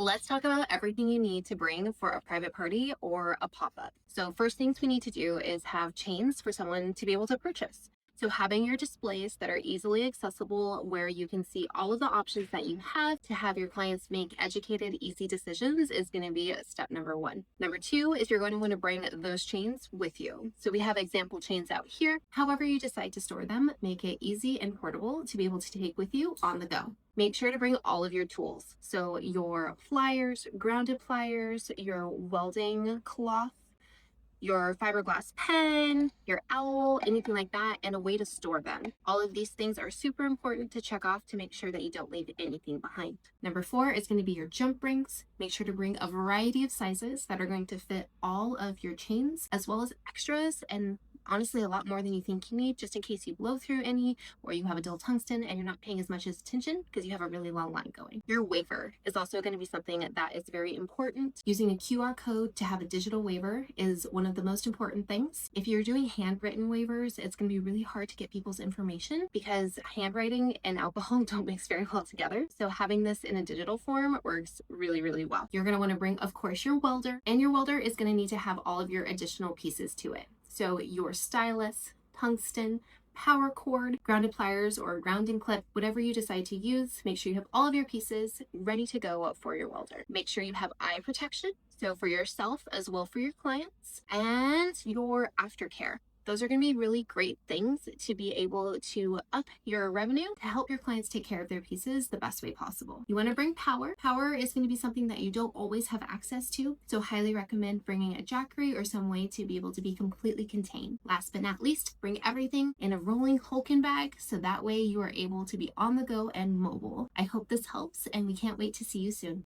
Let's talk about everything you need to bring for a private party or a pop-up. So first things we need to do is have chains for someone to be able to purchase. So having your displays that are easily accessible where you can see all of the options that you have to have your clients make educated, easy decisions is going to be step number one. Number two is you're going to want to bring those chains with you. So we have example chains out here. However you decide to store them, make it easy and portable to be able to take with you on the go. Make sure to bring all of your tools. So your pliers, grounded pliers, your welding cloth, your fiberglass pen, your owl, anything like that, and a way to store them. All of these things are super important to check off to make sure that you don't leave anything behind. Number four is going to be your jump rings. Make sure to bring a variety of sizes that are going to fit all of your chains, as well as extras and honestly a lot more than you think you need, just in case you blow through any or you have a dull tungsten and you're not paying as much attention because you have a really long line going. Your waiver is also going to be something that is very important. Using a QR code to have a digital waiver is one of the most important things. If you're doing handwritten waivers, it's going to be really hard to get people's information because handwriting and alcohol don't mix very well together. So having this in a digital form works really, really well. You're going to want to bring, of course, your welder, and your welder is going to need to have all of your additional pieces to it. So your stylus, tungsten, power cord, grounded pliers or grounding clip, whatever you decide to use, make sure you have all of your pieces ready to go for your welder. Make sure you have eye protection, so for yourself as well for your clients, and your aftercare. Those are going to be really great things to be able to up your revenue to help your clients take care of their pieces the best way possible. You want to bring power. Power is going to be something that you don't always have access to, so highly recommend bringing a jackery or some way to be able to be completely contained. Last but not least, bring everything in a rolling Hulken bag so that way you are able to be on the go and mobile. I hope this helps, and we can't wait to see you soon.